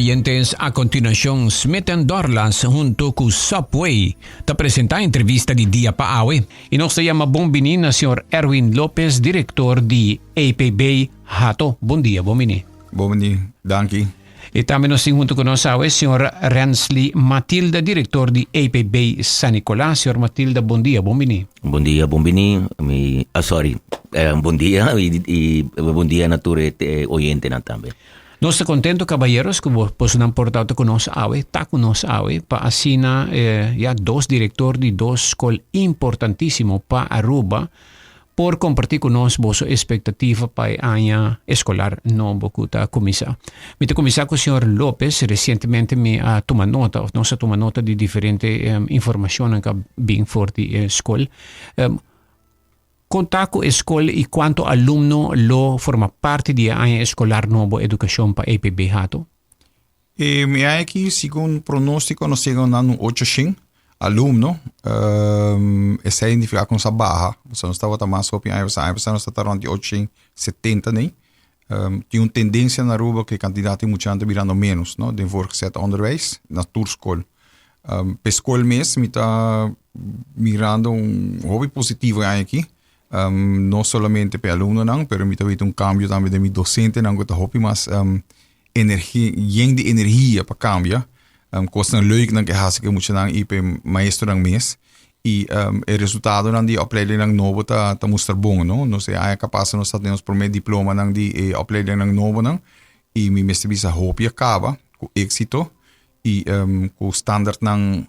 oyentes, a continuación, Smith and Dorlas junto con Subway te presenta entrevista de Dia Paawe. Y nos llama bombini na Sr. Erwin Lopez, director de APB Hato. Bom dia, bombini. Bombini, dankie. E também nos junto com nós a Sr. Rensley Matilda, diretor de APB San Nicolás. Sr. Matilda, bom dia, bombini. Bom dia, bombini. Bom dia e bom dia na tua oyente na também. Nós estamos contentos, caballeros, que vos possam portar conosco awe, tá conosco awe, para assinar dois diretores de duas escolas importantíssimas para Aruba, por compartilhar conosco vossa expectativa para a ano escolar novo que está começar. Me começar com o Sr. Lopes, recentemente me toma nota, nós toma nota de diferentes informações que bem forte escola. Contar com a escola e quanto aluno lo forma parte de ano escolar novo educação para APB Hato? Mi aqui, segundo pronóstico, nós chegamos a 800 alunos. E significa com essa barra. Nós estamos mais sobre a nós estamos around 870, né? Tem uma tendência na Aruba que candidato é muito virando menos, não? De voorgezet onderwijs, na toerschool. Para escola mesmo, está mirando hobby positivo aqui. Não somente para aluno não, pero me também um cambio também de mi docente não que hopi mas energia, de energia para cambiar. Costa leuk não que hasse que muito não e para maestro não mês e o resultado não de opleiding não novo tá mostrar bom, não sei a capaz nós temos primeiro diploma não de opleiding não novo não e me mestre bisa hopi acaba com êxito e com standard não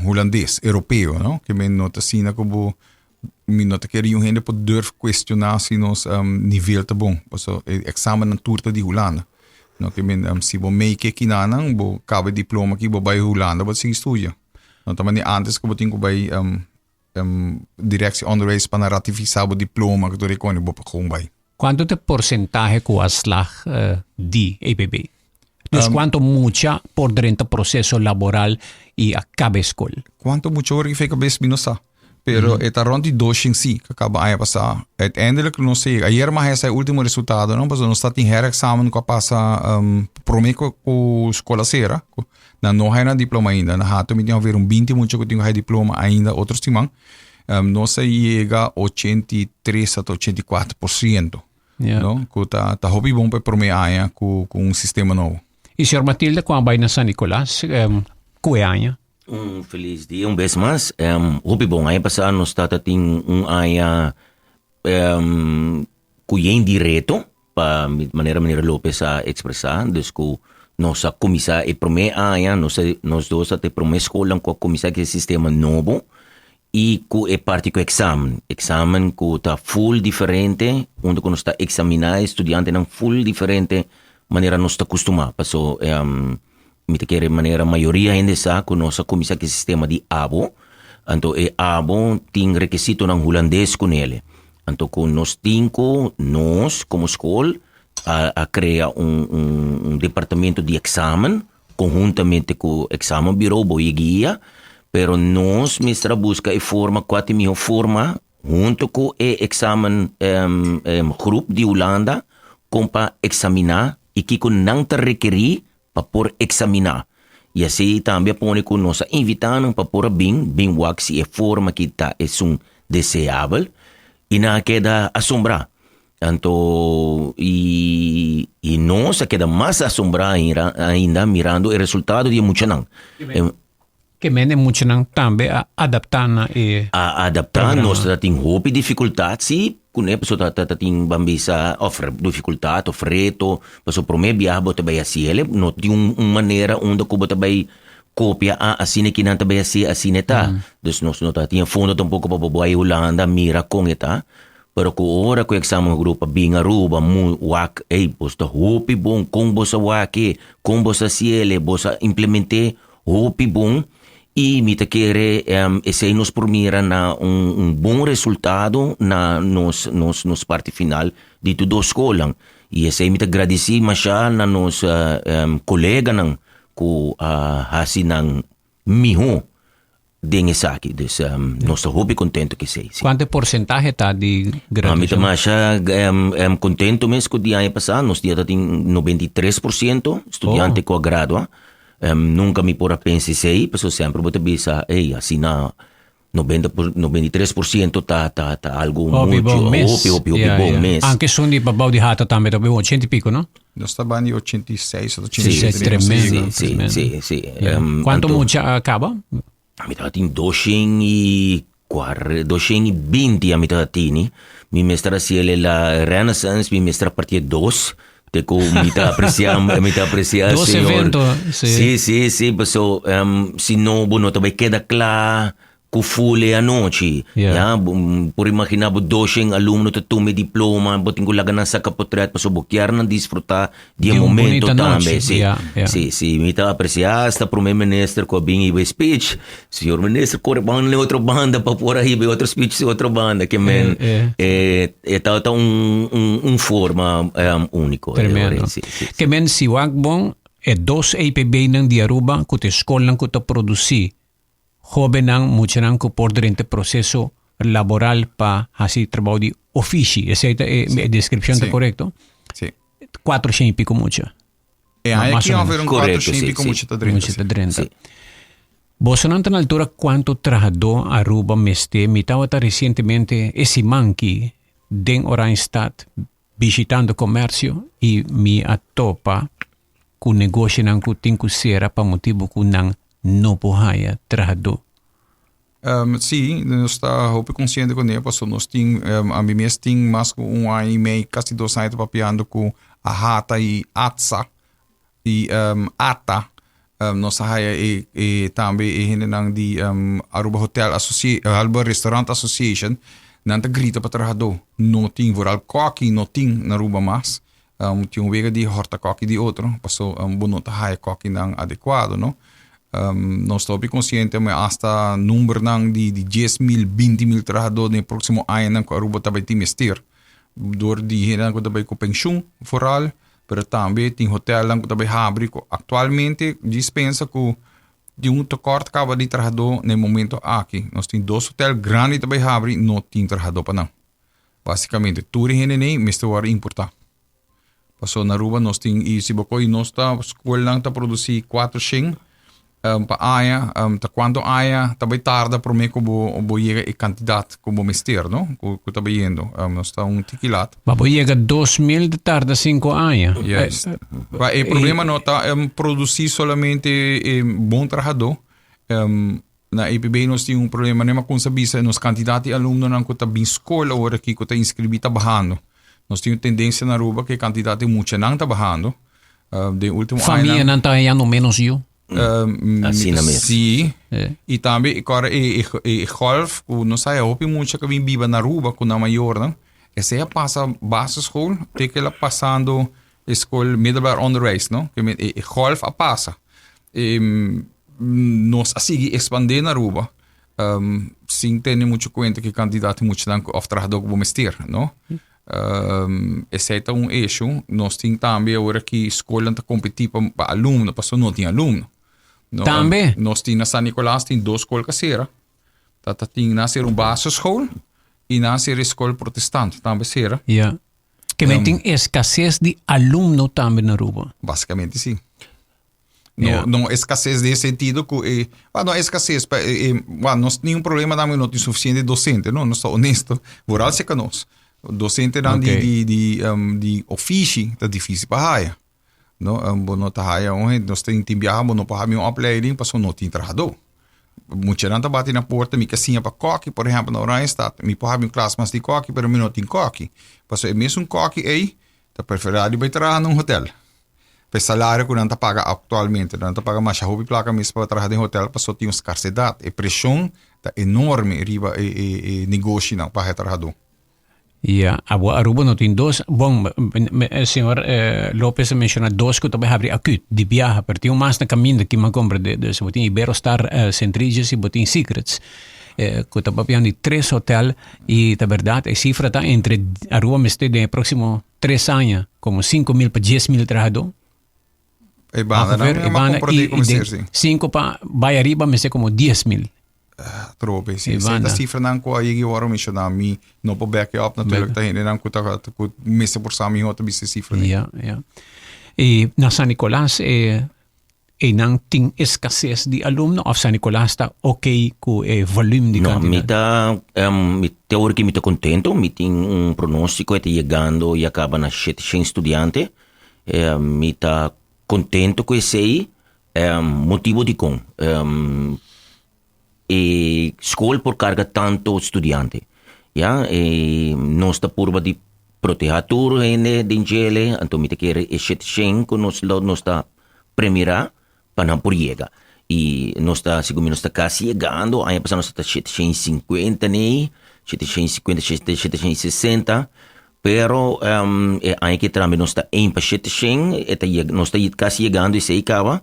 holandês, europeu, não que me nota assim na como minota que eu ainda pode durf questionar se nos nível tá bom, então exame na turta de Holanda, não que se bo make aqui na não bo cabe diploma aqui bo vai Holanda, bo se estuda, não também antes que bo tenho vai direção onderwijs para ratificar o diploma que tu recone bo para com vai. Quanto de porcentaje que o aslag de APB? Dus quanto mucha por dentro processo laboral e acaba escola? Quanto mucho hora que fica bem minosa? Pero é rond de 2 em si, que acaba a passar. Uiteindelijk, não sei, ayer mas esse é o último resultado, não? Mas nós está em herexamen que passa prometo com a escola sera, não há diploma ainda, na hato me tem haver 20 muito que tenho diploma ainda, outros timão, nós chega a 83 a 84%, não? Que tá hobby bom para prometer com um sistema novo. E Sr. Matilda, quando vai na San Nicolás, que ano? Feliz dia, vez mais. Hopi bom, aí passar nós tem área cuyen direto para maneira Lopes a expressar, desco nós a começar e primeira área nós dois até primeira escola com começar que sistema novo e com é parte com exame que tá full diferente, onde nós está examinar estudante não full diferente maneira nós está acostumar, passou me quer maneira maioria ainda sabe que nós começa que sistema de abo, então abo tem requisito ng holandês com ele, então com nós como escola a criar departamento de exame conjuntamente com o exame bureau e guia, pero nós mestra busca e forma quatro mil forma junto com o exame grupo de Holanda com para examinar e que não te requerir para por examinar. E assim também põe que nós invitamos para por bem wax e forma que está é desejável e não queda assombrar. Então, e nós queda mais assombrar ainda mirando o resultado de muito não. Que mene muito não também adaptar e adaptar nós tem hobby dificuldade sim. Quando a pessoa tem bambisa ofre dificuldade, ofre reto, pessoa primeiro viaja bota bem assim, ele não tem uma maneira onde que bota bem cópia assim que não tá bem assim tá. Dus nós não tá tinha fundo tampouco para boa Holanda mira com eta, pero com hora que o exame grupo bem Aruba mu wak bosta hopi bom com bossa wak, com bossa ciele, bossa implemente hopi bom. E me te quer esse nos promira na bom resultado na nos parte final de tudo a escola e esse me te agradecer mas na nos colega nang ko hasi nang miho dingen saki. Dus nós estamos muito contentes que sei. Quanto porcentaje está de Mita graduação? masha contento mesmo que o dia passado, nós tínhamos 93% estudante com gradua. Nunca me pora pensar sei, pessoal sempre vou te bisa, assim na 93% tá algo muito bom mês. bom mês. Anche sono di babau di hata também, também 80 e pico, não? Nós estamos em 86 ou Sim, 87. sim, tremendo. Sim. Quanto mucha acaba? A mitad tem 220 a mitad tini. Mi mestra siele la Renaissance, mi mestra partia 2. Te ko mita apreciar, Dos senhor. eventos, sim. Sim, so si no bueno também queda claro que fule a noite. Yeah. Por imaginar bo doshing aluno te tome diploma, boting ko laga na sa kapotret paso bukyar na disfrutar di momento também. Sim, mita apreciar esta primeiro ministro ko bing iba speech. Senhor ministro ko bang na outra banda pa por aí outro speech sa outra banda que men tá forma único. Tremendo. Que men si wagbong dos APB ng di Aruba kute escola ko to produzi. Joven ang mucha nang ko por durante proceso laboral pa hasi trabajo di offici. Esa es la descripción Sí. correcto. Sí. 400 y pico mucha. Aí Más aqui o vamos menos. ver um Correto, 400 como sim. está 30. Mucha 30. Sí. Vos no na altura cuánto trabajó Aruba meste. Mi estaba recientemente ese manqui den Oranjestad visitando comercio y mi atopa ku negosyo ng kuting kusera pa motivo ku nang no pohaya trabajó. Sim, nós está muito consciente com ele, porque nós temos, a mim mesmo tem mais que ano e meio, quase 2 anos papiando com a Hata e ATSA e ATA. Nós e também nang di Aruba Hotel Aruba Restaurant Association, nanta grita para trabalhador, não tem vooral coque, não tem na Aruba mais. Tinha vega di horta coque di outro, passou bonota haya coque nang adequado, não? Nós estamos conscientes mas hasta número de 10,000, 20,000 trabalhadores no próximo ano que a Aruba também tem mestir. Door die henen que também com pensão, vooral, mas também tem hotel que também abre. Atualmente, dispensa que de tekort acaba de trabalhador no momento aqui. Nós temos 2 hotéis grandes também abre, não tem trabalhador para não. Basicamente, tudo henen nem, mas é importar. Passou na Aruba, nós temos e se bocoi nós está escola lang tá produzir 400 pa aya, quando aya, também tarda para mim como chega e candidato como mestre, não? Que também indo, nós está tiquilat. Babo llega 2000 de tarde 5 años. Yes. Mas o problema não está produzir solamente bom trabalhador. Na IPB nós temos problema nem com sabisa nos candidatos e alunos não que tá bem escola ou aqui que tá inscrito trabalhando. Nós temos tendência na Aruba que candidato muito não trabalhando. De último Família não está ganhando menos eu. Assim na mesma. Sim. E também agora golf, que não sai hopi muito que vem viva na Aruba com na maior, não? Essa é passa base school, tem que ela passando escola middelbaar onderwijs, não? Que golf a passa. Nós assim expandir na Aruba. Sim, tem muito conta que candidato muito não of trabalhador como mestre, não? Esse é um eixo. Nós temos também agora que escola está competir para aluno, para não tem aluno. Também? Nós temos na San Nicolás tem 2 escolas caseiras. Tem nascer basisschool e nascer escola protestante também será. Yeah. Que tem escassez de aluno também na Aruba. Basicamente sim. Yeah. Não escassez nesse sentido que não escassez, nós nenhum problema também não tem suficiente docente, não estou honesto. Moral se que nós docente dan di officie dat difícil para haya. No, bono ta haya nós tem timbiaha bono para minha opleiding para não tem trabalhador. Muita gente bate na porta, me casinha para coque, por exemplo, na Oranjestad, me para minha classe mas de coque, pero me não tem coque. Passo é mesmo coque aí, tá preferado vai trabalhar num hotel. Para salário que não tá paga atualmente, não tá paga mais a hobby placa mesmo para trabalhar em hotel, passou tem escassez, e pressão tá enorme riba e negócio não para trabalhador. Yeah, Aruba no tem 2. Bom, o senhor Lopes menciona 2 que também abre acute de viaje, pero tem mais na caminho que me compra de se botin Iberostar Centriges e botin Secrets. Que também tem 3 hotel e da verdade a cifra está entre Aruba meste de próximo 3 anos como 5,000 para 10,000 trabalhador. E banda não é uma compra de comerciar sim. 5 para vai arriba meste como 10,000. trobe. Ivana. Dat cifra nang ko ayigi waro misyo na mi no po back up natuurlijk tayo nang ko misa por sa mi hoto bisa cifra ni. Ja, ja. Na San Nicolas, nang ting escassez di alumno of San Nicolas ta okay ku volume di No, cantidad. teori que me está contento, me tem pronóstico, está chegando e acaba na 700 estudiante, me está contento com esse aí, motivo de com. Escola por carga tanto estudiante, ja, nós está por de proteger tudo de gele, então me quer 700 com nós está premirar para não por chega. E nós está, segundo nós está quase chegando, aí passamos está 750 né, 750, 760, pero aí que também nós está em para 700, nós está quase chegando e se acaba,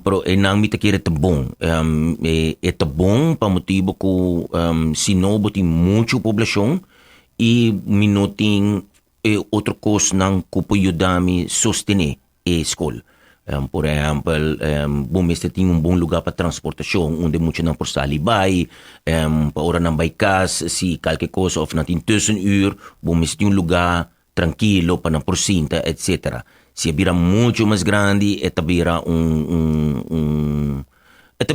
pero não me quer é bom, é bom para motivo que se não tem muita população e me não tem outra coisa não que pode ajudar-me sostener a escola. Por exemplo, bom mestre tem bom lugar para transportação, onde muito não por sair vai, para hora não vai casa, se qualquer coisa ou não tem 1000 bom mestre tem lugar tranquilo para não por cinta, etc. Se vira muito mais grande, vira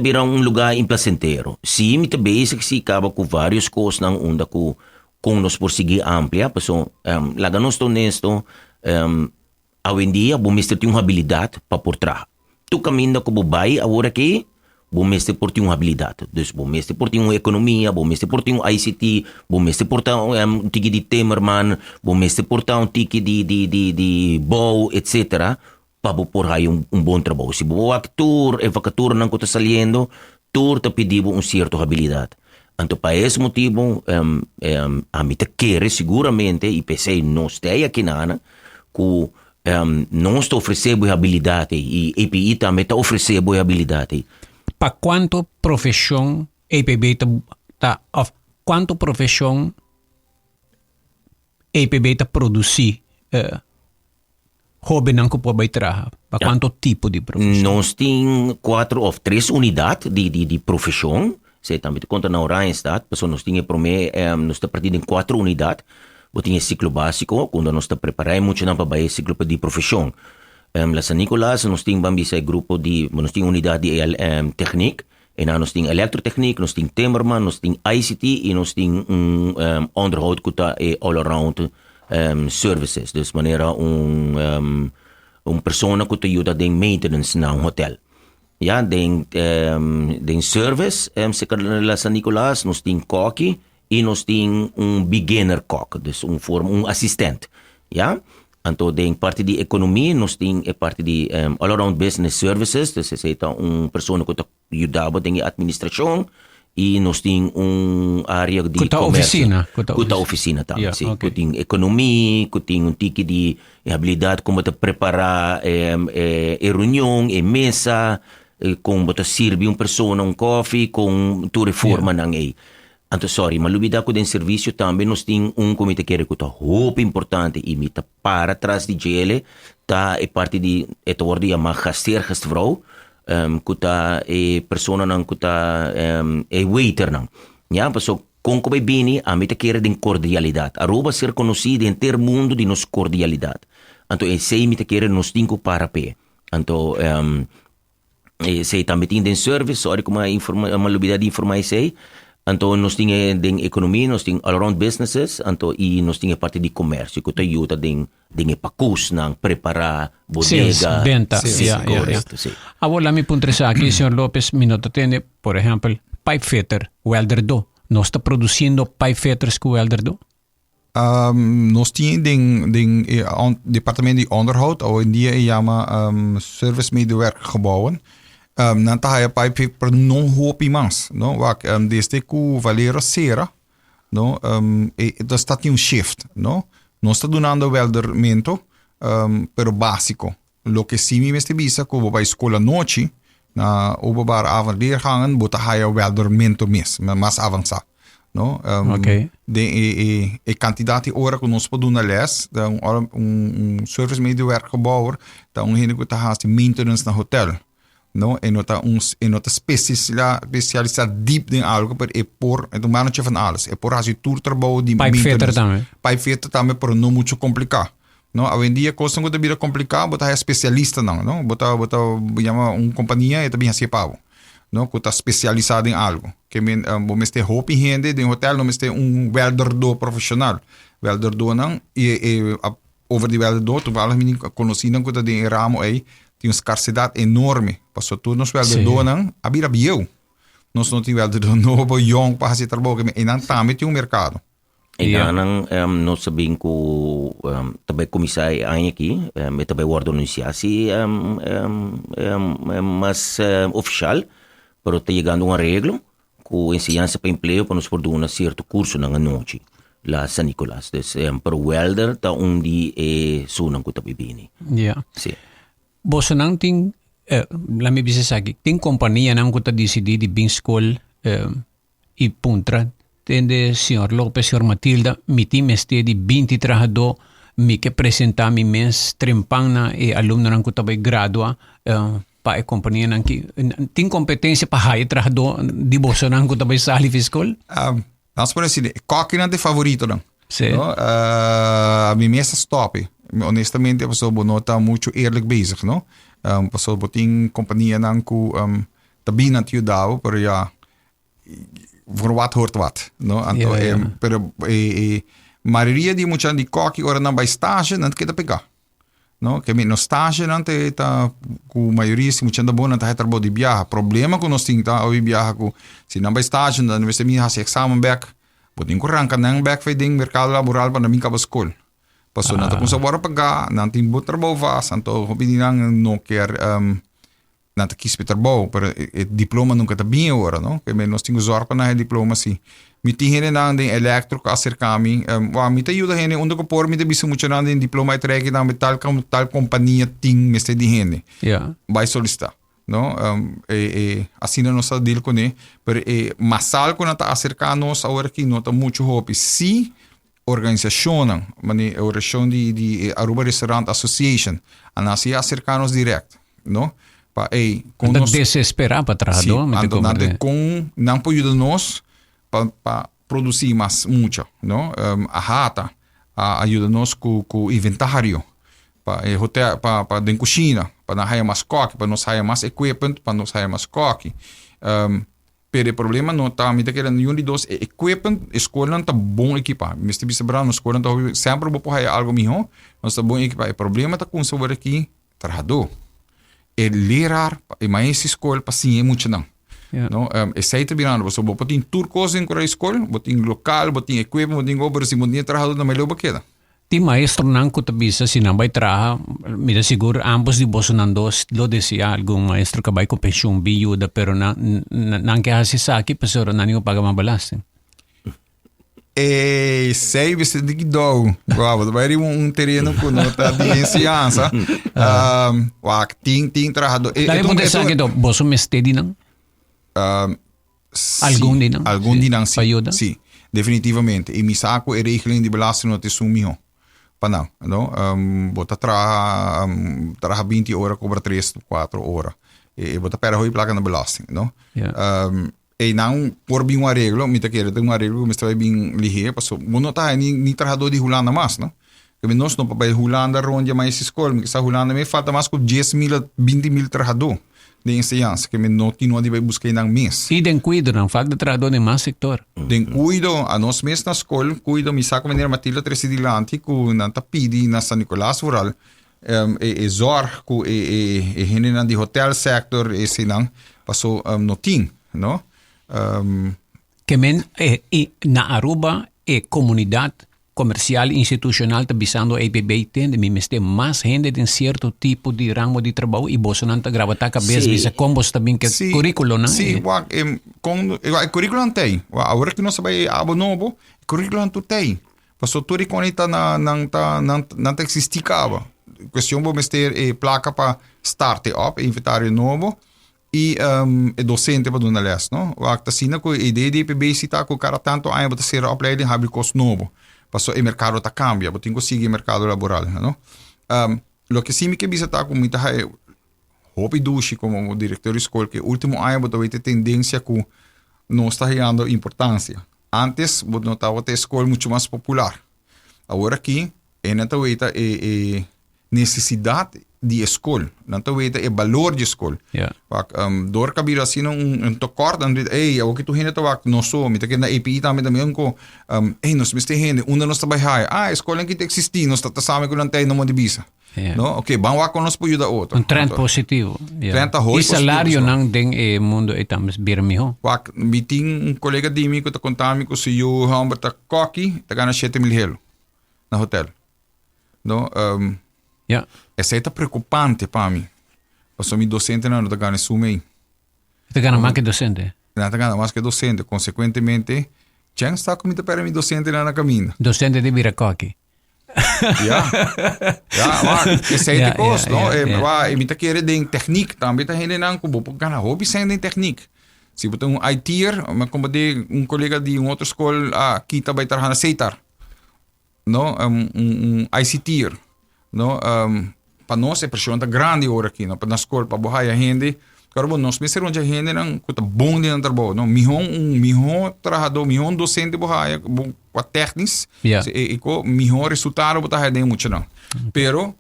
vira lugar implacentero. Se me também se acaba com várias coisas não onde com nós por seguir amplia, pessoal, lá nós estou honesto, hoje em dia, o mestre tem uma habilidade para por trás. Tu caminha com o bai, agora que o mestre por ter uma habilidade. Então, o mestre por ter uma economia, o mestre por ter um ICT, o mestre por ter um tique de Temerman, o mestre por ter um tique de bow, etc. Para por aí bom trabalho. Se o actor, a vacatura não está saliendo, tu está pedindo uma certa habilidade. Então, para esse motivo, a mim quer seguramente, e pensei, não está aqui nada, que não está oferecendo habilidade e EPI também está oferecendo habilidade. Pa quanto profissão APB tá quanto profissão APB tá produzir hobby não que pode trabalhar? Pa quanto tipo de profissão? Nós temos 4 ou 3 unidades de profissão. Você também conta na Randstad, nós temos para mim, nós estamos partindo em 4 unidades. Nós temos ciclo básico, quando nós estamos preparando muito para o ciclo de profissão. Lá San Nicolas, nós temos um grupo nós temos unidade de técnica, e nós temos eletrotecnica, nós temos Temerman, nós temos ICT e nós temos onderhoud que está all-around services. De maneira, pessoa que ajuda em maintenance na hotel. Ja, den service, lá San Nicolas, nós temos coque, e nós temos beginner cook, dus assistente. Ja? Então, em parte de economia, nós temos a parte de all-around business services, dus é pessoa que ajuda em administração, e nós temos área de comércio. Oficina também. Yeah, okay. Que tem economia, que tem tique de habilidade como preparar reunião, mesa, como servir pessoa coffee, com tu reforma aí. Então, sorry, mas lubida ko din serviço também nós temos comitê que é muito importante e me para trás de gele tá parte de word die mag gastvrouw que tá persona não que tá waiter não. Ja, so com como bini a me querer de cordialidade. Aruba ser conhecido em ter mundo de nos cordialidade. Então, sei me querer nos tinco para pé. Então, sei também tem service, sorry como uma lubida de informar sei. Então, nós temos economia, nós temos all-around businesses, então, e nós temos parte de comércio, que ajuda em pacus, preparar bodega. Venta. Correto, sim. Agora, me pergunto aqui, Sr. Lopes, me nota tem, por exemplo, pipe fitter, welder do. Nós está produzindo pipe fitters com welder do? Nós temos departamento de onderhoud, hoje em dia chama service medewerkergebouwen. Nanta haya pipe per non hopi mas, no? Wak desde ku Valero Sera, no? Da staat shift, no? Non sta donando weldermento, pero básico. Lo que sí mi meste bisa ku ba escola noche na openbaar avondleergangen bota haya weldermento mas avançado, no? Okay. De quantidade de hora que nós podemos les, service medewerkergebouwer, dan heen ik het haast maintenance na hotel. no? En nota specializado deep in algo, per e por, en un mano van alles. E por als je toerterbouw die Pipefitter também. Pipefitter também, pero não muito complicado. No, hoje em dia costa muito bem complicado, botar é especialista não, no? Botar chama companhia e também assim pago. No, que está especializado em algo. Que men vamos ter roupa e rende de hotel, não ter welder do profissional. Welder do não e over die welder do, tu valas menino conhecido que tá de ramo aí, tem uma escassidade enorme. Passou tudo nos welder do não, abira bio. Nós não tem welder do novo, young para fazer trabalho, que não também tem mercado. E dan nós sabemos que também comissário aqui, e também o anunciasse mas oficial, pero está chegando um arreglo com ensinança para emprego para nos por um certo curso na noite lá San Nicolás. Então, para o welder está onde é sunang ko tabi bini. Yeah. Sim. Bosa nang ting la mi bisa sagi ting kompanya nang kuta decidi di bin school e puntra tende senhor Lopes, senhor Matilda, mi time este di 20 trabajador mi que presenta mi mes trempang e alumno nang kuta bay gradua pa e companhia nang ki ting competência pa high trabajador di bosa nang kuta bay sali fiscal. Nós podemos dizer, qual que não é favorito não? Sim. No? A minha mesa stop. Honestamente, a pessoa não está muito eerlijk bezig, não? A pessoa tem companhia não que também não te ajudava, pero ja, voor wat hoort wat, não? Então, pero maioria de muitos de qualquer hora não vai estágio, não quer pegar, não? Que no estágio não te tá com maioria se muitos da boa não tá trabalho de viagem. Problema com nós tem tá hoje viagem com se não vai estágio, não vai ser minha exame back, botin ko ranka nang back foi ding mercado laboral para mim cabas school. Passou na kung sa wara paga, nanti buat trabalho vas, anto hobby nang no quer nanti kis trabalho, pero diploma nunca tá bem agora, não? Que nós temos zorpa na diploma sim. Mi tihene nang ding electric acer kami, mi te ajuda hene onde ko por mi te bisu mucho nang ding diploma trek nang tal companhia ting meste di hene. Yeah. Vai solicitar. No, assim não nossa deal com ele, pero masal quando está acercando-nos agora aqui não está muito hope. Se organização, mani organização de Aruba Restaurant Association, a nós acercar-nos direto, no, para com nós desesperar para trajador, não pode ajudar-nos para produzir mais muito, no, a rata ajuda-nos com inventário. Para hotel, para dentro cozinha, para não haya mais coque, para nós haya mais equipment, para nós haya mais coque. Pero o problema não está, me querendo nenhum de dois equipment, escola não está bom equipado. Me estive sabendo, a escola não está sempre vou haya algo melhor, nós está bom equipado. O problema está com sobre aqui, trabalhador, leraar, mais escola para sim é muito não. No, sei trabalhando, você botin turcos em a escola, botin local, botin equipment, botin obra, se botin trabalhador na melhor baqueda. Ti maestro nang kutabisa sinambay traha, mira siguro ambos di boso nandos lo decía algún maestro kabay ko pensión biyuda pero nang kaya si Saki pasoro nani ko pagamabalasin. Sei você de que dou, guau, vai terreno com nota de ensinança, ting trajado. Dali po sa akin do boso mestedi nang? Algum dinang? Algum dinang sim. Sim, definitivamente. E mi saco e regeling de belasting no te sumiho. Panang, no? Bota traha 20 horas, cobra 3, 4 horas. E bota pera hoi placa na belasting, no? Yeah. E não por bem um arreglo, me tá querendo um arreglo, me está bem ligeiro, passou. Não tá ni trajador de Holanda mais, no? Porque nós não para Holanda ronda mais escola, me que essa Holanda me falta mais com 10.000, 20.000 trajador de ensinança, que me não tinha de buscar nang mês. E den cuido ng falta de trajador de mais sector. Den cuido a nós mês na escola, cuido mi saco maneira Matilda Tresidilante com na tapidi na San Nicolás rural, zor com hene na de hotel sector esse nang passou no tin, no? Que men na Aruba comunidade comercial institucional está visando APB tem de mimeste mais gente de certo tipo de ramo de trabalho e você não está gravando a cabeça bisa combos também que currículo não sim com currículo tem agora que nós sabemos abo novo currículo tu tem passou tudo conecta não existe cava questão vamos ter placa para start up inventário novo e docente para dona les não o acta sina com ideia de APB está com cara tanto aí para ser opleiding have cost novo passou o mercado está cambia, botin ko sige mercado laboral, no? Lo que sim me que bisa tá com muita Hopi dushi como diretor de escola que último ano botou essa tendência que não está ganhando importância. Antes, botou notava a escola muito mais popular. Agora aqui, não está a necessidade de escola, não está a valor de escola. Yeah. Door kabila assim tekort dan eu que tu hene tawak no so mi take na API também ko nós miste hene una nós trabalhar a escola que existir nós está sabe com lantei no de visa. Yeah. No, okay, vamos com nós pujuda outro. Um trend positivo. Yeah. E salário nang ding mundo itams birmiho. Wak meeting colega de mim que tá contando com se eu Humber tá cocky, tá ganha 7 mil euro na hotel. No, yeah. Essa é preocupante para mim. Passou me docente não tá ganha sumei. Tá ganha mais que docente. Não tá ganha mais que docente, consequentemente, quem está comigo para mim docente lá na caminho. Docente de Viracoque. Maar essa é de coisa, não? E me tá querendo de techniek, também tá rendendo não como porque na hobby sem de techniek. Se botar ITer, mas como de colega de outra escola aqui tá vai estar na aceitar. No, ICTer. No, para nós é pressão tá grande agora aqui, no, para na escola para borrar a gente. Claro, nós me ser onde a gente não tá bom de trabalho, não. Mihon trabalhador, mihon docente borrar com técnicos, e com mihon resultado botar de muito não. Pero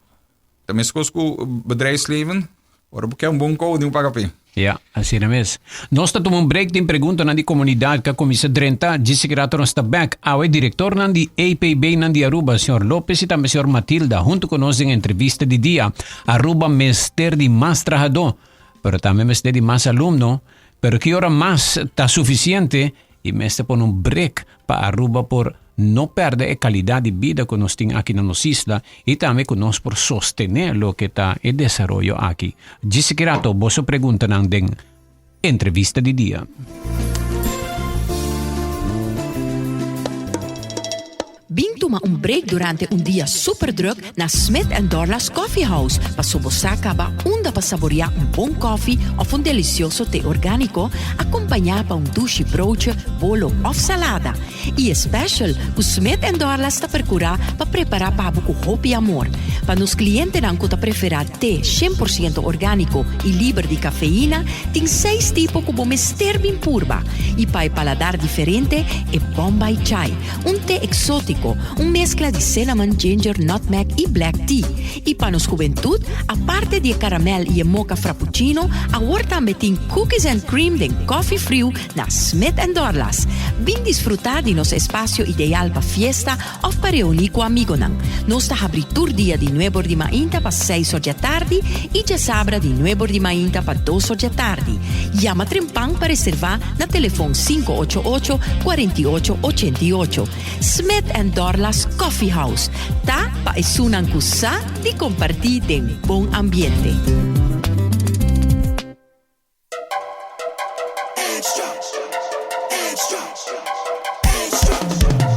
também se coisa com bedrijfsleven, ora porque é bom code um pagamento. Ja, assim mesmo. Nós estamos break de pergunta na comunidade que a comissão 30 disse que nós está back ao diretor na APB na Aruba, Sr. Lopes e também Sr. Matilda, junto conosco em entrevista de dia. Aruba mestre de mais trabalhador, pero também mestre de mais aluno, pero que hora mais está suficiente e mestre por break para Aruba por não perder a qualidade de vida que nós temos aqui na nossa isla e também que nós por sostener o que está em desenvolvimento aqui. Disse que rato, você pergunta na entrevista de dia. Bing toma break durante dia super druk na Smith & Dorlas Coffee House para sobosaka ba unda para saborear bom coffee of delicioso té orgánico acompanhado pa douche broodje, bolo of salada. E special, o Smith & Dorlas está procurando para preparar para buco hopi amor. Para nos clientes não que preferir té 100% orgánico e livre de cafeína, tem 6 tipos como mister bem purba. E para paladar diferente é Bombay Chai, té exótico, mezcla de cinnamon, ginger, nutmeg e black tea. E para nos juventude, aparte de caramel e mocha frappuccino, agora também tem cookies and cream de coffee frio na Smith & Dorlas. Bem desfrutar de nosso espaço ideal para fiesta ou para reunir com amigos. Nós está abrindo dia de 9 de manhã para 6 da tarde e de sábado de 9 de manhã para 2 da tarde. Llama Trempang para reservar na telefone 588-4888. Smith & Dorlas Coffee House. Ta pa isunang kusa di compartir en bom ambiente.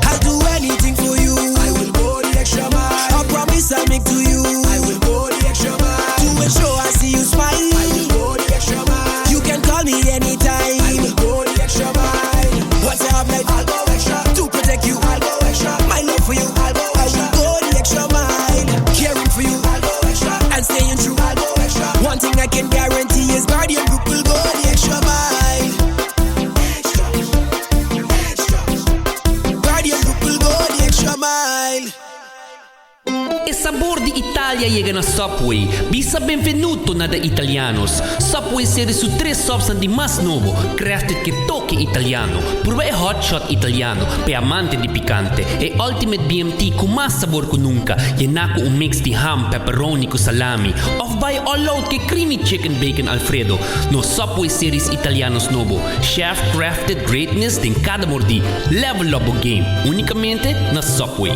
I'll do anything for you. I will go the extra mile. I promise I'll make to you. I will go the extra mile. To ensure I see you smile. I will go the extra mile. You can call me anytime. I will go the extra mile. What's up, like I'll go extra to protect you. I'll go extra. My love for you, I'll go extra. I will go the extra mile. Caring for you, I'll go extra. And staying true, I'll go extra. One thing I can guarantee is Guardian Group will go the extra mile. Extra, extra. Guardian Group will go the extra mile. Il sabor di Italia llega na Subway. Bisa benvenuto na da Italianos. Subway serie su 3 substanti mas novo, crafted che tocchi italiano. Prueba e hot shot italiano, per amante di picante. E Ultimate BMT con mas sabor che nunca. Llena con un mix di ham, pepperoni con salami. Of by all out che creamy chicken bacon Alfredo. No Subway series italianos novo. Chef crafted greatness din cada mordi. Level up o game. Unicamente na Subway.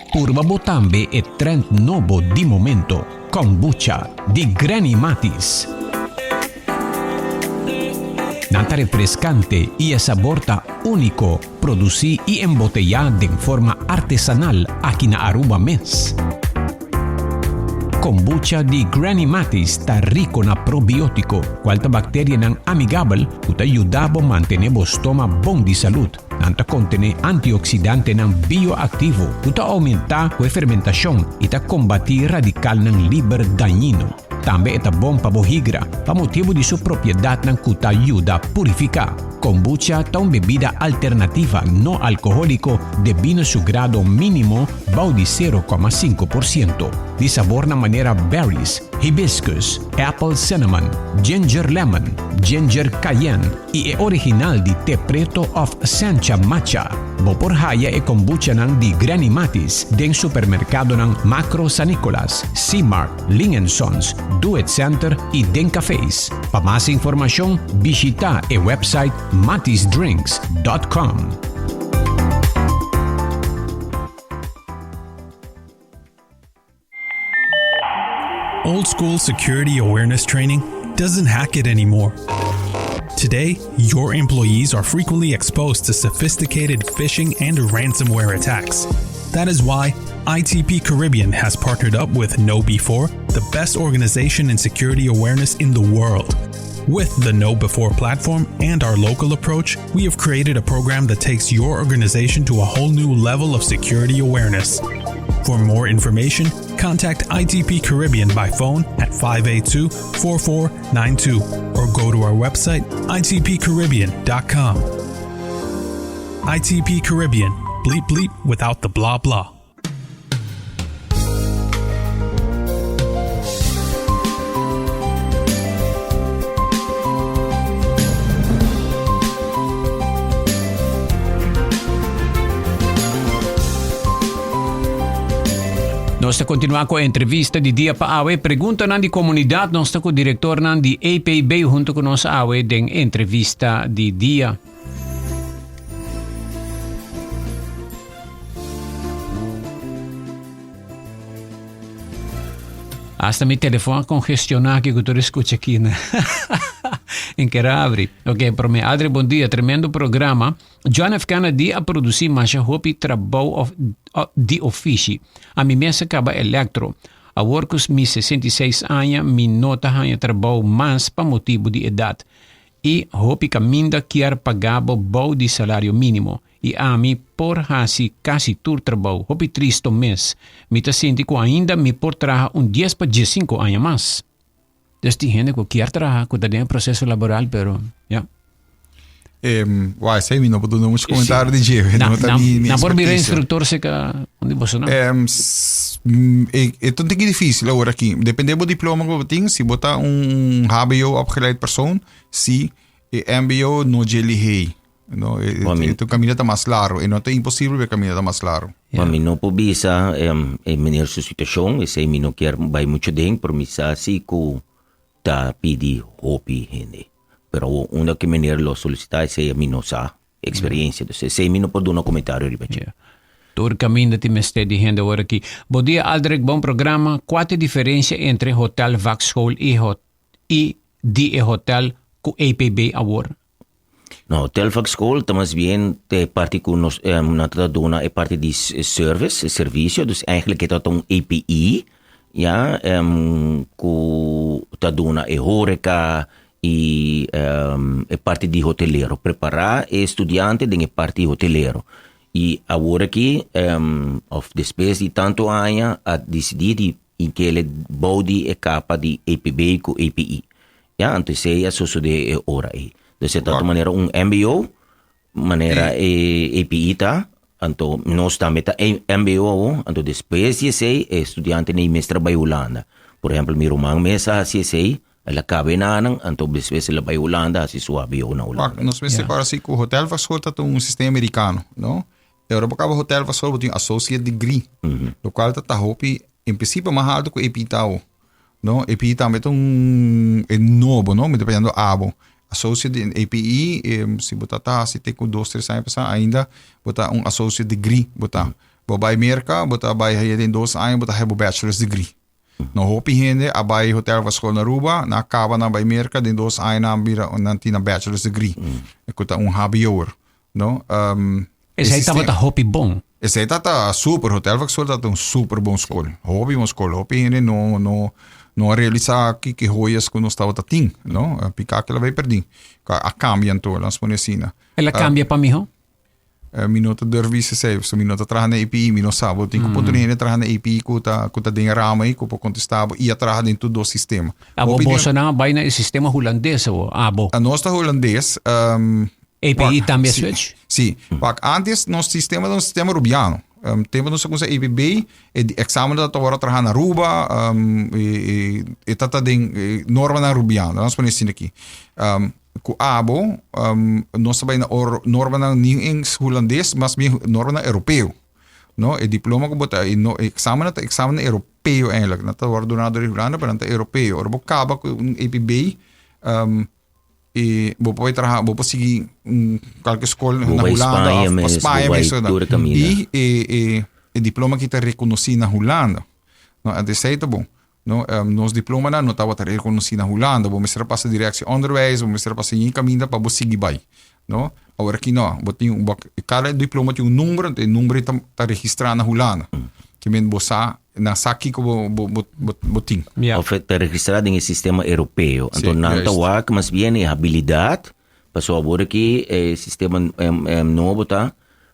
Purba Botambe è trend novo di momento. Kombucha di Granny Matis. Nata refrescante y el sabor único, producí y embotellada de forma artesanal aquí en Aruba Mes. kombucha di Granny Matis ta rico na probiotiko. Qualta bacteria ng amigable uta ayudabo mantenebo stoma bom di salud. Nanta contene antioxidante ng bioaktivo uta aumenta kwe fermentasyon ita kombati radikal ng liber dañino. Tambe ita bom pabohigra pamotibo di su propiedad ng kuta ayuda purifika. Kombucha ta un bebida alternativa no alcohólico de vino su grado mínimo bau di 0,5%. Di sabor na manera berries, hibiscus, apple cinnamon, ginger lemon, ginger cayenne y original di te preto of Sancha Matcha. Boporhaya e kombucha ng di Granny Matis deng supermerkado ng Macro San Nicolas, C-Mart, Lingensons, Do It Center y Den Cafés. Pa más informasyon, bisita e website matisdrinks.com. Old school security awareness training doesn't hack it anymore. Today, your employees are frequently exposed to sophisticated phishing and ransomware attacks. That is why ITP Caribbean has partnered up with KnowBe4, the best organization in security awareness in the world. With the KnowBe4 platform and our local approach, we have created a program that takes your organization to a whole new level of security awareness. For more information, contact ITP Caribbean by phone at 582-4492 or go to our website itpcaribbean.com. ITP Caribbean. Bleep bleep without the blah blah. Nosta continua com a entrevista de dia para awe. Pergunta nan di comunidade, nosta com o diretor nan di APB junto com nossa awe den entrevista de dia. Hasta mi telefone congestionado que tu escucha aqui, né? Em que abre. Ok, para mim, Adri, bom dia. Tremendo programa. John F. Kennedy a produzir mais hopi trabalho de ofício. A mim mesmo acaba eletro. A workos mi 66 anos, mi nota hanha trabalho mais para motivo de idade. E hopi caminda quer pagabo bom de salário mínimo. E a mim por hasi quase tur trabalho. Hopi tristo mês. Mi ta senti que ainda me por trabalhar 10 para 15 anos mais. Dus die gente que quer trabalhar, que está dentro do processo laboral, pero, yeah. Uai, sei, não vou dar muitos comentários de dia. Não por vir instrutor, se que onde você não? Então tem que difícil agora aqui. Dependendo do diploma que você tem, se botar HBO opgeleid persoon, se MBO no jelly no, então caminho está mais claro. E não é impossível o caminho está mais claro. Mas eu não posso bisa menir sua situação, e sei, eu não quero vai muito bem, por mim, se que tá pedi hopi gente. Pero una que menir lo solicitar é a mim não sa experiência, então sei mim não pode dar um comentário ribeche. Todo caminho de mestre de gente agora aqui. Bom dia, Aldrich, bom programa. Qual é a diferença entre hotel Vaxhol e de hotel com APB agora? No, hotel Vaxhol, mas bien de parte que nos dona é parte de service, serviço, dus eigenlijk é dat API, ja, que ta dona é horeca e é parte de hoteleiro. Preparar é estudante de parte de hoteleiro. E agora aqui, of despesa de tanto anos, a decidir em que ele body é capa de APB com API. Ja, então se é só de hora aí. De certa maneira, MBO, maneira API tá, então nós também tá MBO, então depois de ser estudante nem mestre by Holanda. Por exemplo, meu irmão mesa se sei, ela cabe na anang, então depois ela by Holanda, se sua MBO na Holanda. Nós pensamos agora assim que o hotel Vaxhol tá um sistema americano, não? Europa acaba o hotel Vaxhol tem associate degree, o qual tá hopi, em princípio mais alto que API tá, não? API também é novo, não? Me dependendo do abo. Associate in API, se botar se tem com 2, 3 anos ainda, botar associate degree, botar. Bobai Amerika, botar by aí tem 2 anos, botar have bachelor's degree. No hopi gente, a by hotel Vaxhol na Aruba, na acaba na by Amerika, tem 2 anos na bira nanti na bachelor's degree. É que tá habior, no? Esse aí tava hopi bom. Essa aí tá super hotel, vai ser tá um super bom escola. Hobby uma escola, hobby ainda não realizar que joias que nós estava tating, não? Picar que ela vai perder. A cambia então, nós põe assim. Ela cambia para mim, ho? Minuto dervise sei, so minuto traha na API, minuto sabo, tem que ponto nele traha na API kuta den rama aí, kupo contestavo e atraha dentro do sistema. Abo bosa na bay na sistema holandês o abo. A nossa holandês API também switch? Sim. Pak antes nosso sistema é um sistema rubiano. Temos nossa coisa APB, exame da tora traha na Aruba, e tata den norma na rubiano. Nós põe assim aqui. Com abo, nós também na norma na nem holandês, mas bem norma na europeu. No, e diploma ko bota exame europeu eigenlijk. Na ta ordenado regulando para na europeu. Ora bo acaba com APB e bo pode trabalhar, bo pode seguir qualquer escola na Holanda, Espanha mesmo. E diploma que tá reconhecido na Holanda. No, é desse bom. No, nos diploma na estava reconhecido na Holanda. Vamos ser para a direção onderwijs, vamos ser para a caminho para você seguir bem. No, agora aqui não, cada diploma tem número, e o número está registrado na Holanda. Que men bosa na saki ko boting. Está registrado em sistema europeu. Então não está mas bem a habilidade. Passou agora que o sistema novo tá,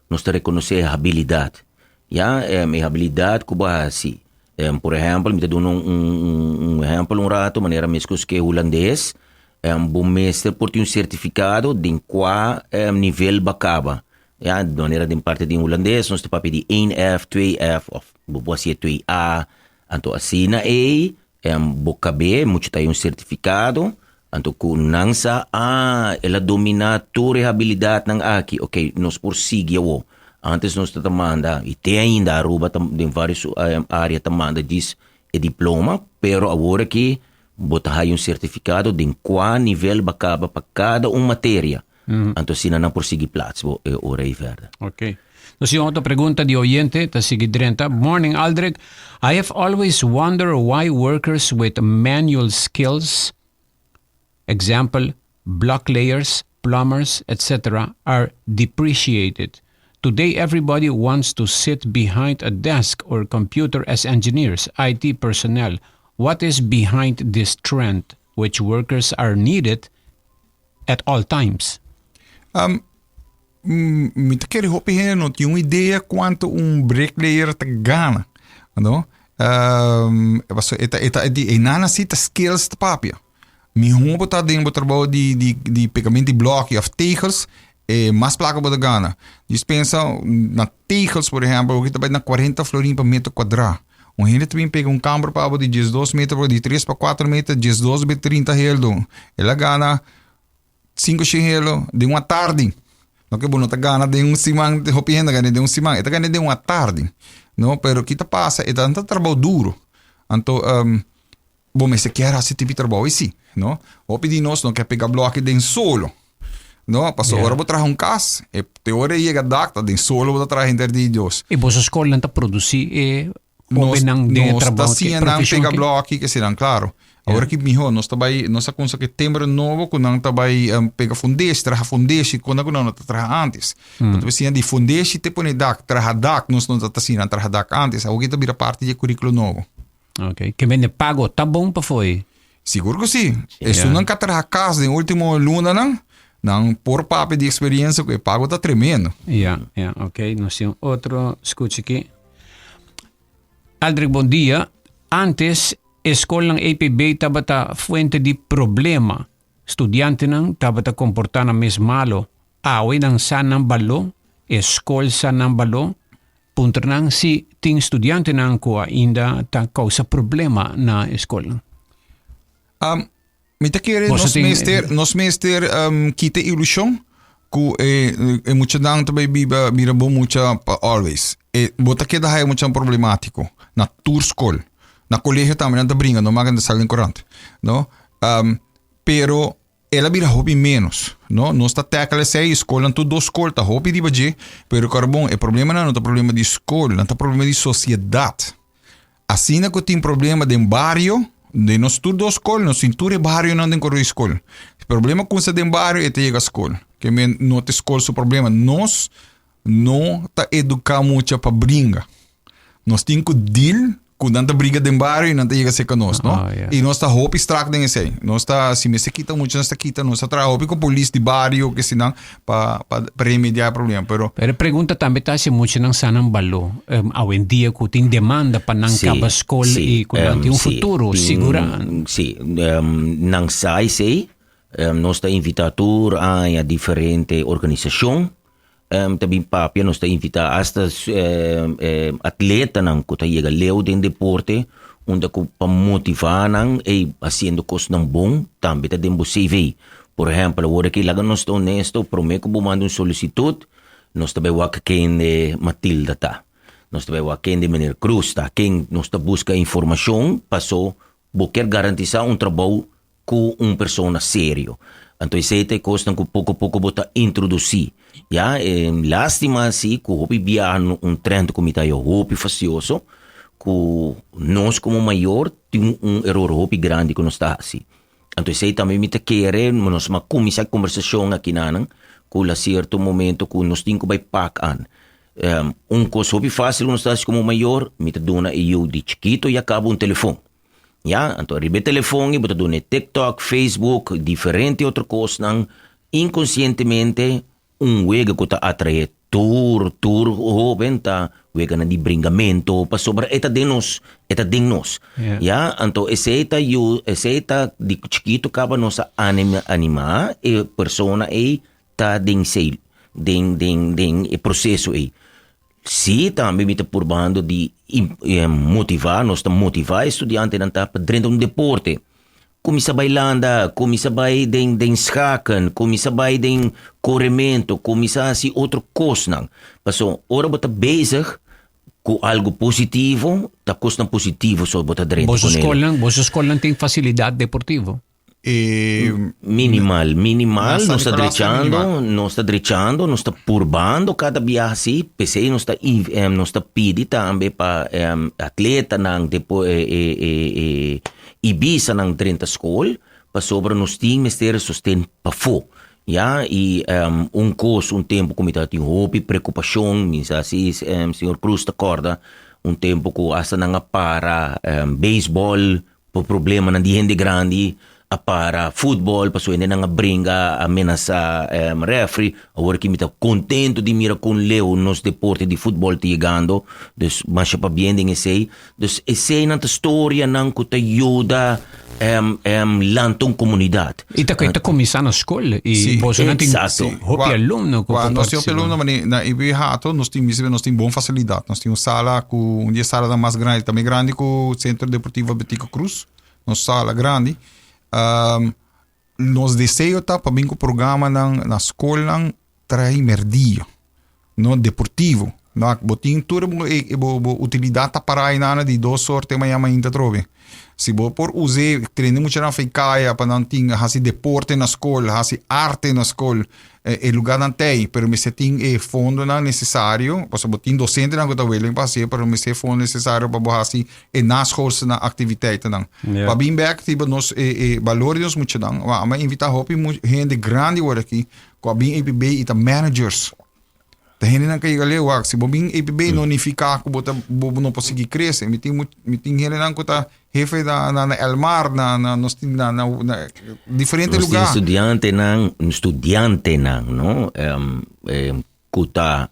nós está reconhecer a habilidade. Já a habilidade que vai assim. Por exemplo, me dá um exemplo rato, maneira mesmo que holandês, bom mestre por ter certificado de qual nível bacaba. Ja, de maneira de parte de holandês, nós temos de 1F, 2F, of boa ser 2A, então assim na boca B, muito tem certificado, então com nansa, ela domina toda a habilidade ng aqui, ok, nós por seguir o. Antes nós manda e tem ainda a Aruba em várias áreas manda diz diploma, pero agora que botar um certificado de qual nível bacaba para cada matéria. Então se não por seguir plaats, ora e verda. Ok. Nós temos outra pergunta de oyente, tá seguir drenta. Morning Aldrich, I have always wondered why workers with manual skills, example, block layers, plumbers, etc., are depreciated. Today, everybody wants to sit behind a desk or computer as engineers, IT personnel. What is behind this trend, which workers are needed at all times? Me quer hopen não tinha uma ideia quanto bricklayer te gana, não? Eta de nana cita skills te papia. Me botar dentro do trabalho de pegamento de bloco of tegels. Mais placa para Gana. Dispensa na tegels, por exemplo, que está na 40 florim por metro quadrado. Gente também pega câmara para de 12 metros, de 3 para 4 metros, 12 para 30 reais. Ela gana 5 reais de uma tarde. Não que não tá gana de semana, de hopenda gana de semana, está gana de uma tarde. Não, pero que passa, é tanto trabalho duro. Então, bom, mas se quer esse tipo de trabalho, sim, não? Hopi de nós não quer pegar bloco de solo. No, passou ora vou trazer caso, e teoria chega dacta, de solo vou trazer interdios. E você escola não produzir nós está sim não pega bloco que serão claro. Agora que miho nós tá vai nós consa que tempo novo quando não tá vai pega fundês, trazer fundês quando não tá trazer antes. Então se de fundês te põe dac, trazer dac, nós não tá sim trazer dac antes, agora que vira parte de currículo novo. Ok, que vende pago, tá bom para foi? Seguro que sim. Isso não quer trazer casa em último luna não. Não, por papo de experiência, que pago está tremendo. Ok. Nós temos outro, escute aqui. Aldrich, bom dia. Antes, a escola ng APB estava fuente de problema. Estudiante não estava comportando mais malo. Away ng sanang balo, escola sanang balo. Punto nang si ting estudiante nang ko ainda ta causa problema na escola. Me te querer nos meester kita ilusão que muita dan também bira bom muita always bota que dá muito problemático na tour school na colégio também não tá brinca não maganda salen corrente não pero ela bira hobby menos não nós tá tackle sei escola tudo do escola tá hobby de baje pero carbon é problema não tá problema de escola não tá problema de sociedade assim na que tem problema de barrio de nós tudo escola, nós cintura barrio não tem correr escola. O problema com esse de barrio é ter a escola. Que não tem escola, o problema nós não tá educar muito para brinca. Nós temos que deal com tanta briga de barrio e não tá chega a ser conosco, não? E nós tá roupa extract nem sei. Nós tá se me se quita muito, nós tá quita, nós tá trabalhando roupa com polícia de barrio que senão para remediar o problema, pero pergunta também tá se muito não sanam balo. Hoje em dia que tem demanda para não acabar escola e que não tem futuro segura. Sim, não sai sei. Nós tá invitado a diferente organização. Também papia nós está invitado hasta atleta nang kuta chega leu den deporte onde ko para motivar nang e haciendo coisas nang bom também tá den CV. Por exemplo, agora que lá nós está honesto, prometo que mando solicitud, nós também wak quem Matilda tá. Nós também wak quem de Menir Cruz tá. Quem nós tá busca informação, passou, quer garantizar trabalho com pessoa sério. Então, esse é coisa que pouco a pouco bota introduzir. Ja, lástima assim, que o viajar trend como está eu, facioso, que nós como maior tem erro grande que nós está assim. Então, esse também me quer, nós começar a conversação aqui na que a certo momento que nós temos que pagar. Coisa fácil nós está como maior, me dona eu de chiquito e acaba telefone. Ja, então ribe telefone, bota do TikTok, Facebook, diferente outra coisa, inconscientemente wega que tá atrair tour, venta, wega na de bringamento, pa sobra eta denos. Ja, então esse de chiquito acaba nossa anima e persona tá den processo Sim, também me está purbando de motivar, nós estamos motivar estudante a estar dentro de deporte. Começa a bailanda, começa a bailar den schaken, começa a bailar den corrimento, começa a ser outra coisa. Passou, ora você bezig com algo positivo, tá coisa positivo só você dentro. Vossa escola tem facilidade deportiva? Minimal, nós está drechando, nós está purbando cada viagem, PC nós está pedindo também para atleta nang Ibiza nang 30 escola, para sobre nós temos ter sustento para fo. Ja, e coisa, tempo como está tem hobby, preocupação, minsa assim, senhor Cruz acorda, tempo que asa nang para baseball, por problema na de gente grande, para futebol, passou ainda não brinca ameaça referee, agora que me está contento de mirar com Leo nos deportes de futebol chegando, dus mas para bem den esse, dus esse na história não que te ajuda lantong comunidade. E tá começar na escola e você não tem hopi aluno quando nós temos aluno na Ibihato nós temos bom facilidade, nós temos sala com dia sala mais grande, também grande com o Centro Deportivo Betico Cruz, nossa sala grande. Nos desejo tá para bem com o programa na escola trai merdio no deportivo na botin tudo utilidade para aí nada de duas sorte amanhã ainda trove se vou por usar treino muito na fecaia para não ter assim deporte na escola assim arte na escola é lugar não tem pero me se tem fundo não necessário posso botin docente não que tá willing para ser pero me se fundo necessário para botar assim nas coisas na atividade não para bem back tipo nos valores muito não mas invitar hopi gente grande agora aqui com bem EPB e tá managers tá gente não quer galera wak se bem EPB não unificar com bota não conseguir crescer me tem gente não que tá jefe na Elmar na diferente lugar estudiante não no kuta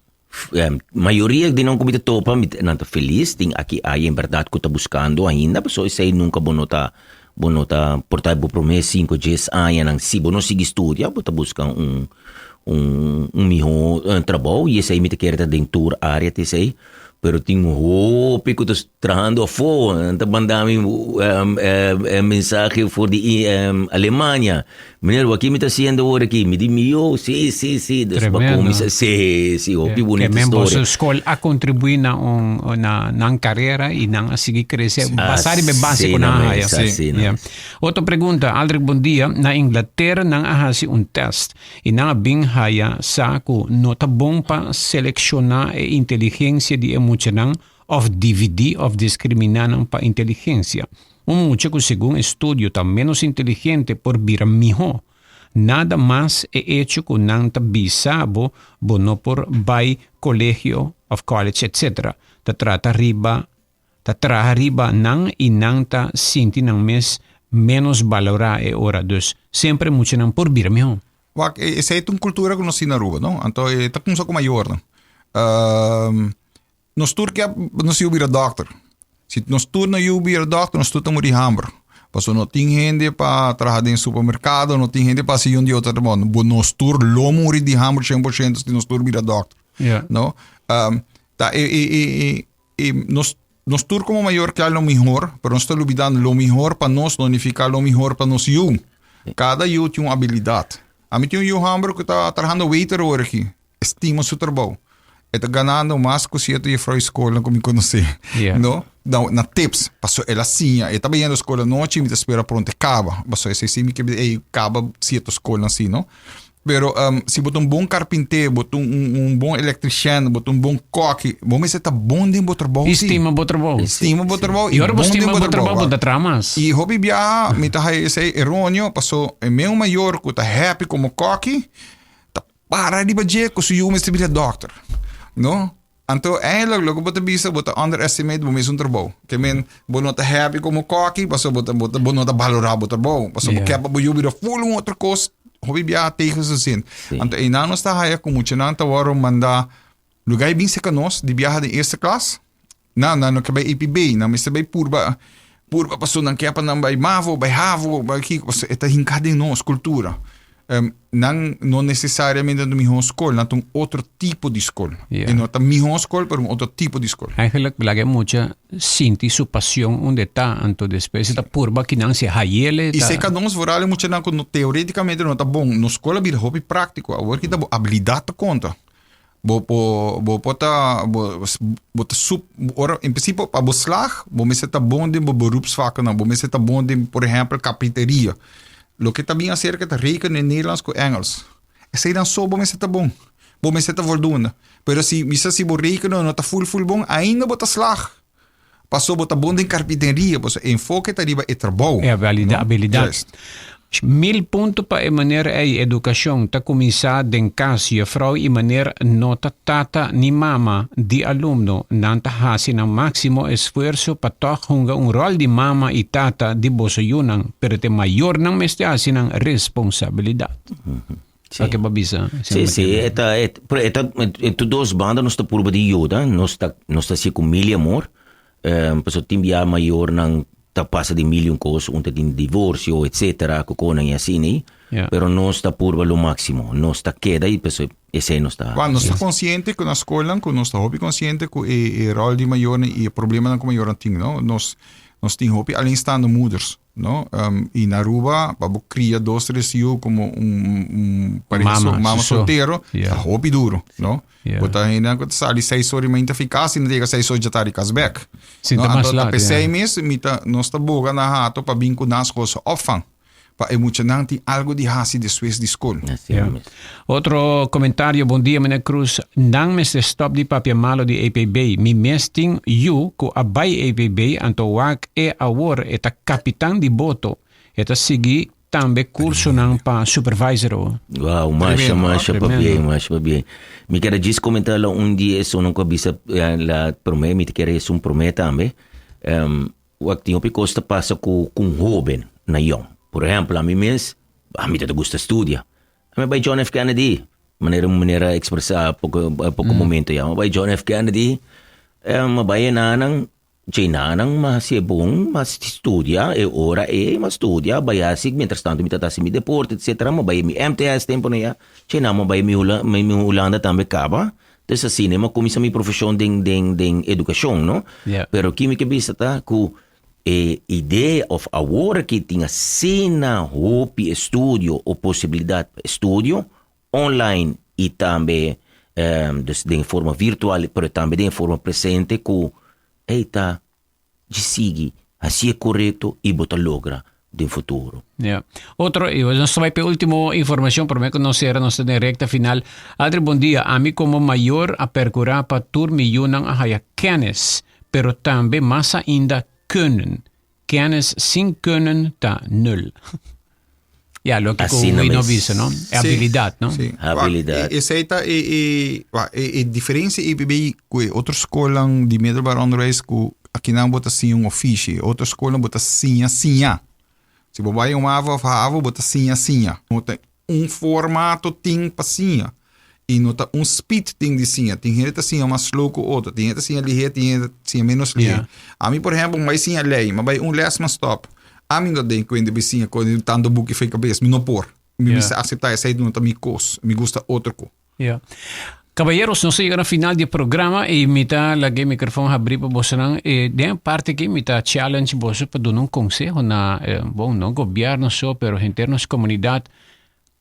maioria de não comida topa não tá feliz tem aqui aí em verdade que tá buscando ainda pessoa sei nunca bonota portar bo promessa 5 dias aí não se bono sigue estudia bota buscar melhor trabalho e esse aí me quer dentro área te sei pero tinha hope que estou trando a fora, então mandava mensagem for de Alemanha. Menino, aqui me está sendo agora aqui, me diminuiu, sim, hope bonita história. A escola a contribuir na carreira e na seguir crescer, passar de básico na área. Outra pergunta, Aldrich, bom dia. Na Inglaterra, não há teste e não há bem haya saco nota bom para selecionar a inteligência de emocional of DVD of discriminar para inteligência. Mucho que segundo estudio está menos inteligente por vir mejor. nada más hecho con nang bisabo bono por by colegio of college etc. Ta traha riba nang inang ta sinti ng mes menos valora ora. Dus sempre moet je nang porbir miho. Wak, essa é uma cultura que nós temos na rua, não? Então, tá com um maior, não? Nós turque nós iubir a doctor. Se nós turno iubir a doctor, nós turno muri hambre. Paso não tem gente para trabalhar em supermercado, não tem gente para se um de outro mundo. Nós turno lo muri de hambre 100% se nós turno ir a doctor. Yeah. Não? Nós turno como maior que lo melhor, pero nós estamos olvidando lo melhor para nós, não unificar lo melhor para nós you. Cada you tem uma habilidade. A mim tem um hambre que está trabalhando waiter hoje. Estima seu trabalho. Está ganhando mais que se eu for a escola como me conhecer. Yeah. No? Na tips. Passou ela sim. Está bem na escola noite e me espera pronto acaba. Passou esse sim que acaba se a escola assim, não? Pero se botar bom carpinteiro, botar bom eletriciano, botar bom coque, bom está bom de botar trabalho. Estima bom trabalho. Estima bom trabalho. E ora estima bom trabalho da tramas. E hobby bia, me tá esse errôneo, passou é meu maior que tá happy como coque, tá para de baje que se eu me estivesse doctor. No? Então, eigenlijk, logo bota bisa, bota underestimate, bom mesmo trabalho. Que men, bom não tá happy como coque, passou bota bom não tá valorar o trabalho, passou porque bom eu vira full outra coisa. Hobby bia tegen ze zin. Então, e não está aí como tinha não tá waro manda lugar bem seca nós de viajar de eerste klas. Não que bij EPB, não mas bij purba passou não que para bij MAVO, bij HAVO, bij aqui, você está hincado em nós cultura. Não necessariamente na minha escola, não outro tipo de escola. E não é minha escola, mas outro tipo de escola. Eigenlijk lagi mucha sinti su pasión onde está, anto después está purba que não se hayele. E se cada nós vorale muito não teoreticamente não está bom, na escola vira hobby prático, agora que dá habilidade conta. Em princípio, para o slag, você está bom de beroepsvakken, você está bom de, por exemplo, carpinteria. Lo que também acerca de rekenen in Nederlands com Engels. Esse dan so bom está bom. Bom está voldoende. Pero se bo rekenen não está full bom, ainda bota slag. Passou bota bom em carpinteria, pues enfoque tá riba e trabalho. É habilidade. 1000 pontos para a maneira a educação tá começar den caso a frau e maneira nota tata ni mama de aluno não tá fazendo o máximo esforço para tocar rol de mama e tata de bosoyunan, pero te maior não me está fazendo responsabilidade. Sí. Que babisa. Sí, dos bandas nós tá por de ajuda, nós tá se com milha amor, pessoa timbia maior não tá passa de milhão coisas, tem divórcio, etc. Cocona e assim, né? Pero nós está por o máximo, nós está queda e pessoa esse nós está. Quando nós está consciente que na escola, quando nós está hobby consciente que o rol de maior e o problema com maior tem, não? Nós tem hobby além estando moeders, não? E na Aruba, para cria 2, 3 anos como mama solteiro, tá hobby duro, não? Bota ainda que sali 6 horas ainda ficasse, não diga 6 horas já tá de casback. Sim, tá mais lá. Para 6 meses, nós está boga na rato para vir com nas coisas opvang. Para emocionante algo de hasi de Swiss de escola. Outro comentário, bom dia, meneer Cruz. Nang mes de stop di papia malo di APB. Mi mesting you ko abay APB anto wak awor eta kapitan di boto. Eta sigi tambe curso ng pa supervisor. Wow, masha pa bien. Mi quero diz comentar lá dia isso não cabisa la promete, mi quero isso promete também. Wak tinha costa passa com jovem na young. Por exemplo, a mim te gusta estudar. A mim vai John F. Kennedy, maneira expressar pouco momento ya. Vai John F. Kennedy, vai nanang mas é bom, mas estudia, ora mas estudia, vai assim, mientras tanto, me tata mi deporte, etc. Vai mi MTS tempo na ya. China, vai mi Holanda também acaba. Então assim, né, começa mi profissão de educação, não? Pero química bisa ta ku ideia of agora que tinha cena hopi estudio ou possibilidade estudio online e também de forma virtual, mas também de forma presente com eita de seguir assim é correto e bota logra de futuro. Outro, nós vai para a última informação para me conhecer nossa recta final. Adri, bom dia. A mim como maior a percurar para turmi yunang ahaya kennis, pero também mais ainda kunnen. Kennis sin kunnen ta 0. Lo que Assim com na no mes. viso, no? É habilidade, no? Sim. Habilidade. Essa aí tá diferença e bem que outra escola de middelbaar onderwijs que aqui não bota assim ofício, outra escola bota sinha. Se você vai uma ava bota sinha. Não tem formato tem para sinha. E não tem speed tem de sinha. Tem gente assim mais slow que outro. Tem gente assim ligeiro, tem gente assim menos ligeiro. A mim, por exemplo, vai sinha lei, mas vai less mas stop. A mim não tem que vizinha quando tanto book fica cabeça, me não por. Me aceitar essa aí não tá me cos, me gusta outro co. Caballeros, nós chegamos no final do programa e mita lagi microfone abrir para você não e de parte que mita challenge você para dar um conselho na bom não governo só, pero internos comunidade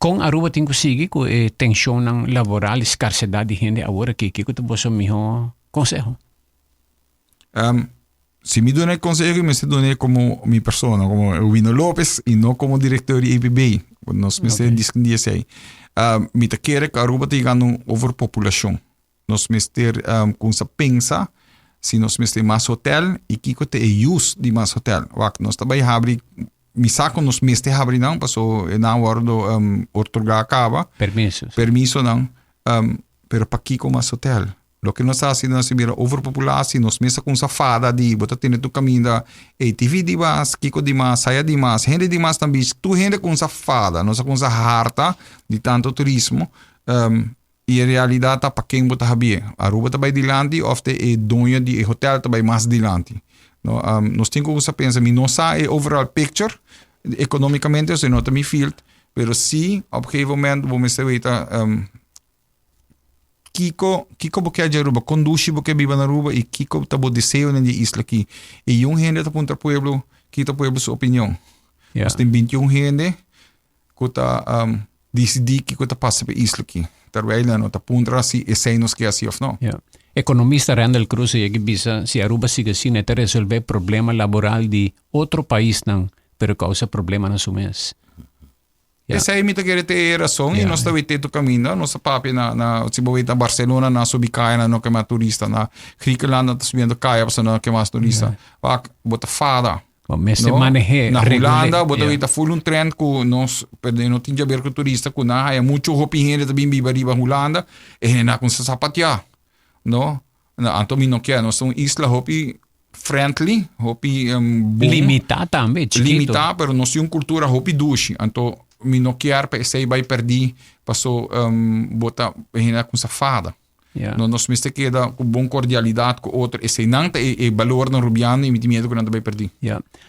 com Aruba tem que seguir com tensão laboral, escassez de gente agora que você melhor conselho. Se me dá conselho, me se dá como minha pessoa, como Wino Lopes e não como diretor de IPB. Nós me discutimos aí. Me te quer que Aruba tenha uma overpopulação. Nós me ter com essa pensa, se nós me ter mais hotel e que te é use de mais hotel. Nós também abri, me saco nós me ter abri não, passou na hora do ortogar acaba. Permiso não, pero para que com mais hotel. Lo que nós fazemos nós mira overpopulação, nós mesmo com essa fada de botar tendo tu caminho da TV de mais, kiko de mais, saia de mais, gente de mais também, tu gente com essa fada, nós com essa harta de tanto turismo, e a realidade tá para quem botar bem. Aruba também dilante, of é dono de hotel também mais dilante. No, nós temos que pensar, não é overall picture, economicamente, você não tem field, pero sim, op een gegeven moment, vamos ver, Kiko porque a Aruba, conduce porque vive na Aruba e Kiko tabo desejo na isla aqui. E yung gente tá punta pueblo, kita pueblo sua opinião. Mas tem 21 gente que tá decidir que tá passa para isla aqui. Terwijl não tá punta se esse nos que assim ou não. Economista Randall Cruz e bisa se Aruba siga assim até resolver problema laboral de outro país não, pero causa problema na sua mês. Essa aí me tá querendo ter razão e nós estamos tendo caminho, nossa papi na se você na Barcelona na subicai na não que mais turista na Griekenland tá subindo caia para não que mais turista. Bota fada. Mas se maneje na Holanda bota full um trend com nós perdendo tinha ver com turista com na é muito hopi gente também vive riba Holanda e na com sapatia. No? Na Antomi não quer, nós somos isla hopi friendly, hopi limitada também, chiquito. Limitada, pero nós temos cultura hopi dushi. Então me não quer para esse vai perder passou botar com safada. Nós me está queda com boa cordialidade com outro esse não é valor no rubiano e me medo que não vai perder.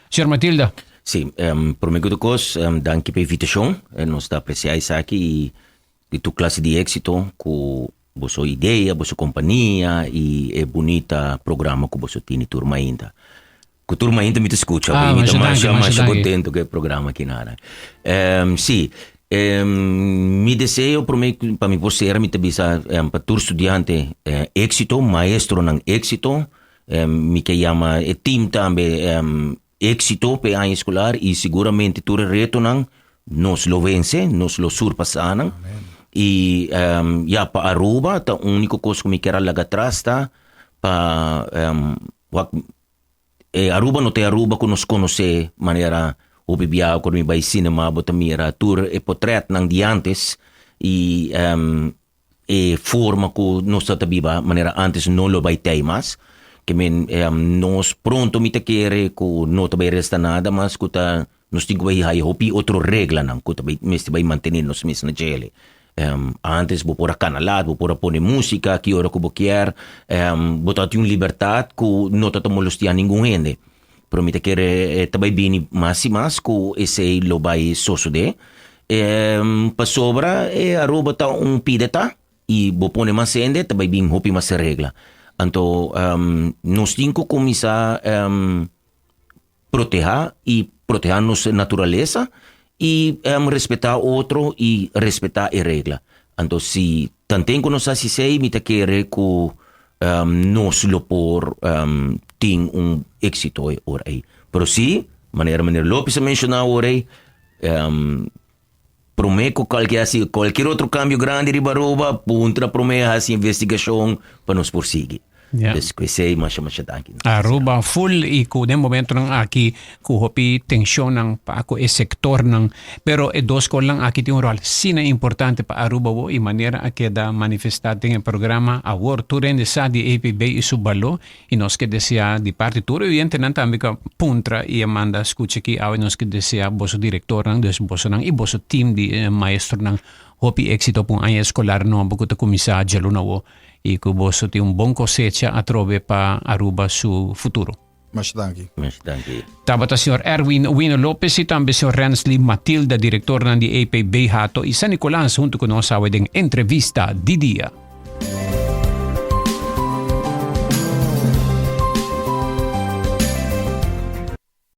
Senhor Matilda. Sim, por mim cos danke pela invitação, nós está apreciar isso aqui e tu classe de êxito com vossa ideia, vossa companhia e é bonita programa que você tem turma ainda. Que turma ainda me escuta, mas contento com o programa aqui nada. Sim, me desejo para mim você me tabisa para todo estudante éxito, maestro ng éxito, me que chama team também éxito para a escolar e seguramente todo reto nang nos lo vence, nos lo surpassaram. E para Aruba, a única coisa que me quero lá atrás tá para Aruba não tem Aruba que nos conhece maneira o bebia quando me vai cinema bota mira tour e portrait nang diantes e forma que nós tá biba maneira antes não lo vai ter mais que nós pronto me te quere que não te vai resta nada mas que tá nós tem que vai hopi outro regla nang que tá vai manter nos mesmo na gele. Antes vou pôr a canalado, vou pôr a pôr música, que hora que vou querer, botar uma liberdade que não está molestia ninguém gente. Promete que também bem mais e mais que esse lo vai suceder. Para sobra, a roupa está pideta e vou pôr mais gente, também bem hopi mais regra. Então, nós temos que começar proteger nossa natureza e respeitar outro e respeitar a regra. Então, se tanto nós assim me quer que nós lo por tem êxito ora aí. Pero sim, maneira Lopes mencionou ora aí, prometo que qualquer outro cambio grande de Aruba, punta prometo essa investigação para nos prosseguir. Yeah. Deskwese masyadaki. Aruba full iku den momento ng aki kuhopi tensyon ng pa ako sektor ng pero dos ko lang aki ting rol sina importante pa Aruba wo i manera akeda manifestate ng programa award turen de sa di APB isubalo inoske desia di partituro y tenanta ambika puntra i amanda skucheki aw inoske desia boso direktor ng des boso ng iboso team di maestro ng hopi exito pong ay escolar no bukuta kumisa jalo na wo iku boso ti un buon cosecha atrove pa Aruba su futuro. Masyadaki. Tabata Sr. Erwin Wino Lopez, itambe Sr. Rensley Matilda, direktor ng di APB Hato, isa Nicolas, junto con nos sa weding entrevista di dia.